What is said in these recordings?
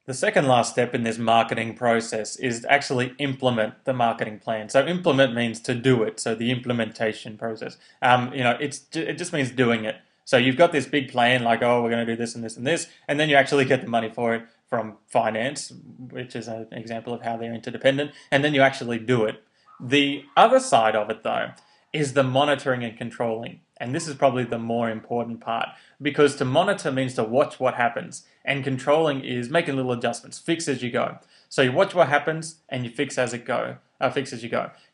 The second last step in this marketing process is to actually implement the marketing plan. So implement means to do it. So the implementation process, it just means doing it. So you've got this big plan, like, oh, we're going to do this and this and this, and then you actually get the money for it from finance, which is an example of how they're interdependent, and then you actually do it. The other side of it, though, is the monitoring and controlling. And this is probably the more important part because to monitor means to watch what happens, and controlling is making little adjustments, fix as you go. So you watch what happens and you fix as you go.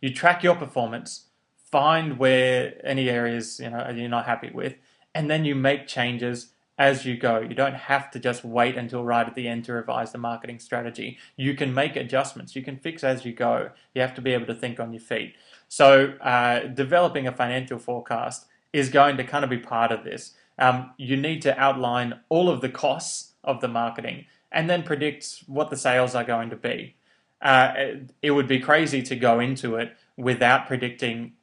You track your performance, find where any areas you're not happy with, and then you make changes as you go. You don't have to just wait until right at the end to revise the marketing strategy. You can make adjustments. You can fix as you go. You have to be able to think on your feet. So developing a financial forecast is going to kind of be part of this. You need to outline all of the costs of the marketing and then predict what the sales are going to be. It would be crazy to go into it without predicting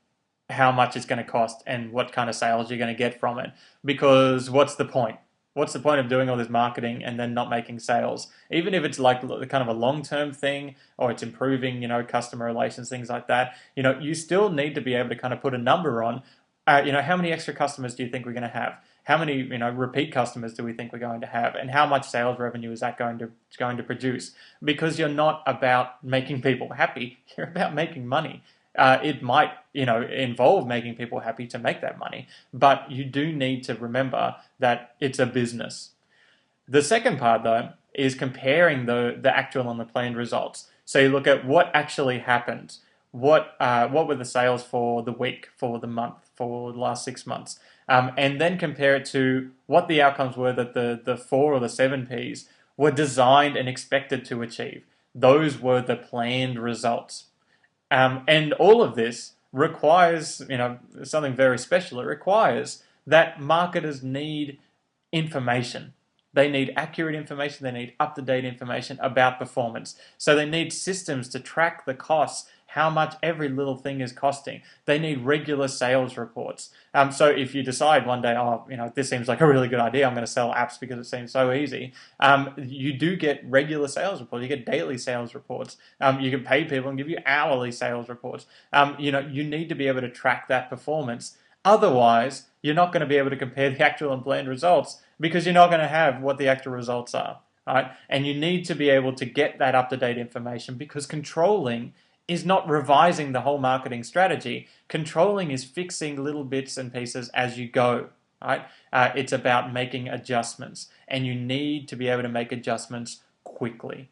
how much it's going to cost and what kind of sales you're going to get from it. Because what's the point? What's the point of doing all this marketing and then not making sales? Even if it's like kind of a long-term thing or it's improving, customer relations, things like that, you still need to be able to kind of put a number on, how many extra customers do you think we're going to have? How many, repeat customers do we think we're going to have? And how much sales revenue is that going to produce? Because you're not about making people happy, you're about making money. It might, involve making people happy to make that money, but you do need to remember that it's a business. The second part, though, is comparing the actual and the planned results. So you look at what actually happened. What were the sales for the week, for the month, for the last 6 months, and then compare it to what the outcomes were that the 4 or the 7 Ps were designed and expected to achieve. Those were the planned results. And all of this requires, something very special. It requires that marketers need information. They need accurate information. They need up-to-date information about performance. So they need systems to track the costs, how much every little thing is costing. They need regular sales reports. So if you decide one day, this seems like a really good idea, I'm going to sell apps because it seems so easy, you do get regular sales reports. You get daily sales reports. You can pay people and give you hourly sales reports. You need to be able to track that performance. Otherwise, you're not going to be able to compare the actual and planned results because you're not going to have what the actual results are. Right? And you need to be able to get that up-to-date information because controlling is not revising the whole marketing strategy. Controlling is fixing little bits and pieces as you go. Right? It's about making adjustments, and you need to be able to make adjustments quickly.